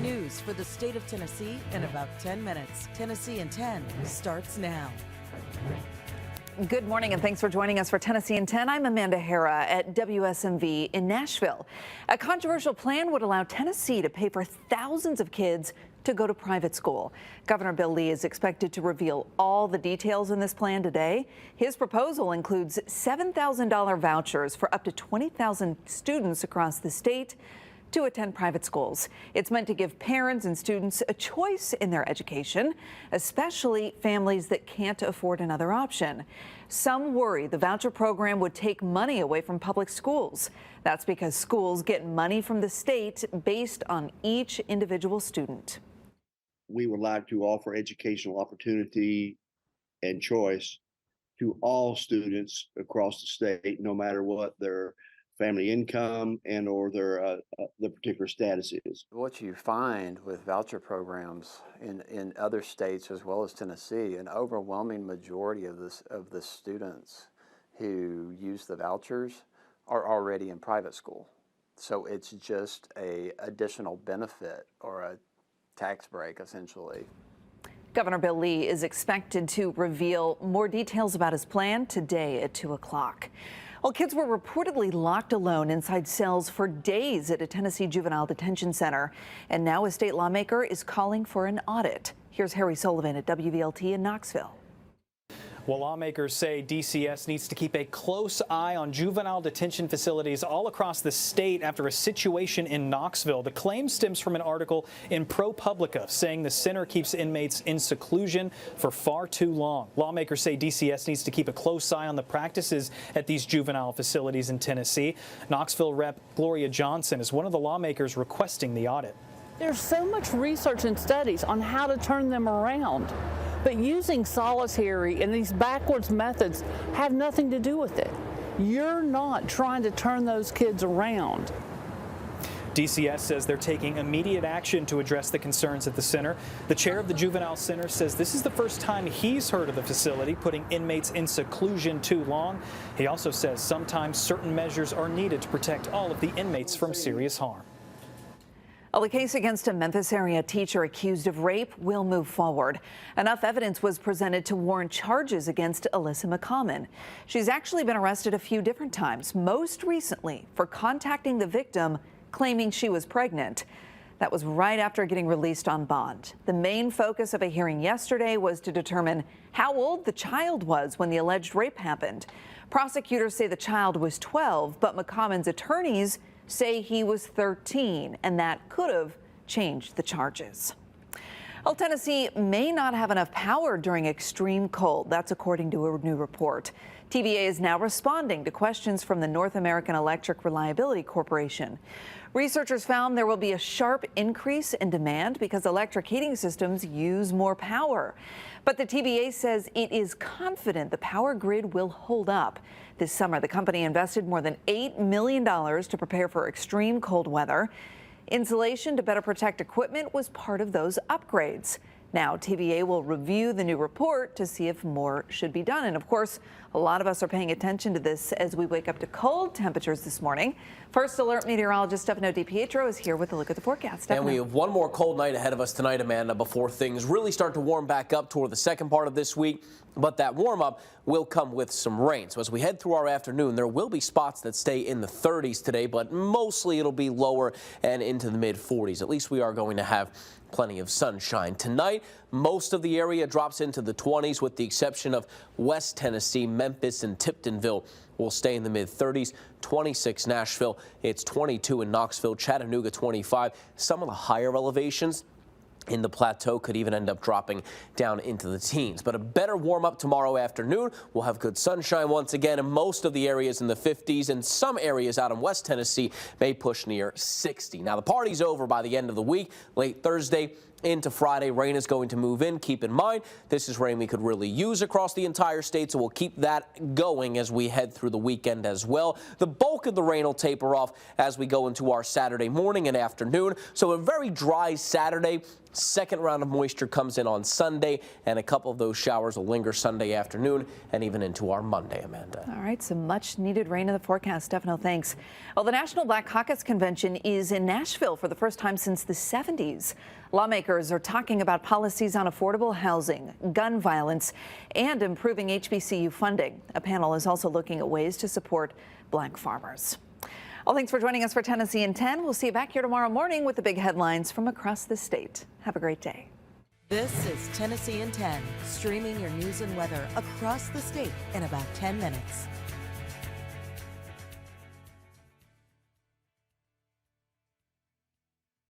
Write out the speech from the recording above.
news for the state of Tennessee in about 10 minutes. Tennessee in 10 starts now. Good morning and thanks for joining us for Tennessee in 10. I'm Amanda Hara at WSMV in Nashville. A controversial plan would allow Tennessee to pay for thousands of kids to go to private school. Governor Bill Lee is expected to reveal all the details in this plan today. His proposal includes $7,000 vouchers for up to 20,000 students across the state to attend private schools. It's meant to give parents and students a choice in their education, especially families that can't afford another option. Some worry the voucher program would take money away from public schools. That's because schools get money from the state based on each individual student. We would like to offer educational opportunity and choice to all students across the state, no matter what their family income and or their particular status is. What you find with voucher programs in other states as well as Tennessee, an overwhelming majority of the students who use the vouchers are already in private school. So it's just a additional benefit or a tax break essentially. Governor Bill Lee is expected to reveal more details about his plan today at 2 o'clock. Well, kids were reportedly locked alone inside cells for days at a Tennessee Juvenile Detention Center. And now a state lawmaker is calling for an audit. Here's Harry Sullivan at WVLT in Knoxville. Well, lawmakers say DCS needs to keep a close eye on juvenile detention facilities all across the state after a situation in Knoxville. The claim stems from an article in ProPublica saying the center keeps inmates in seclusion for far too long. Lawmakers say DCS needs to keep a close eye on the practices at these juvenile facilities in Tennessee. Knoxville Rep. Gloria Johnson is one of the lawmakers requesting the audit. There's so much research and studies on how to turn them around. But using solitary and these backwards methods have nothing to do with it. You're not trying to turn those kids around. DCS says they're taking immediate action to address the concerns at the center. The chair of the Juvenile Center says this is the first time he's heard of the facility putting inmates in seclusion too long. He also says sometimes certain measures are needed to protect all of the inmates from serious harm. Well, the case against a Memphis area teacher accused of rape will move forward. Enough evidence was presented to warrant charges against Alyssa McCommon. She's actually been arrested a few different times, most recently for contacting the victim, claiming she was pregnant. That was right after getting released on bond. The main focus of a hearing yesterday was to determine how old the child was when the alleged rape happened. Prosecutors say the child was 12, but McCommon's attorneys say he was 13, and that could have changed the charges. Well, Tennessee may not have enough power during extreme cold. That's according to a new report. TVA is now responding to questions from the North American Electric Reliability Corporation. Researchers found there will be a sharp increase in demand because electric heating systems use more power. But the TVA says it is confident the power grid will hold up. This summer, the company invested more than $8 million to prepare for extreme cold weather. Insulation to better protect equipment was part of those upgrades. Now, TVA will review the new report to see if more should be done. And of course, a lot of us are paying attention to this as we wake up to cold temperatures this morning. First Alert meteorologist Stefano DiPietro is here with a look at the forecast. And we have one more cold night ahead of us tonight, Amanda, before things really start to warm back up toward the second part of this week. But that warm up will come with some rain. So as we head through our afternoon, there will be spots that stay in the 30s today, but mostly it'll be lower and into the mid 40s. At least we are going to have plenty of sunshine. Tonight, most of the area drops into the 20s with the exception of West Tennessee. Memphis and Tiptonville will stay in the mid 30s. 26 Nashville. It's 22 in Knoxville, Chattanooga 25. Some of the higher elevations in the plateau could even end up dropping down into the teens. But a better warm up tomorrow afternoon. We'll have good sunshine once again, and most of the areas in the 50s, and some areas out in West Tennessee may push near 60. Now, the party's over by the end of the week. Late Thursday into Friday, rain is going to move in. Keep in mind, this is rain we could really use across the entire state, so we'll keep that going as we head through the weekend as well. The bulk of the rain will taper off as we go into our Saturday morning and afternoon. So a very dry Saturday Second round of moisture comes in on Sunday, and a couple of those showers will linger Sunday afternoon and even into our Monday, Amanda. All right, some much needed rain in the forecast. Stefano, thanks. Well, the National Black Caucus Convention is in Nashville for the first time since the 70s. Lawmakers are talking about policies on affordable housing, gun violence, and improving HBCU funding. A panel is also looking at ways to support black farmers. Well, thanks for joining us for Tennessee in 10. We'll see you back here tomorrow morning with the big headlines from across the state. Have a great day. This is Tennessee in 10, streaming your news and weather across the state in about 10 minutes.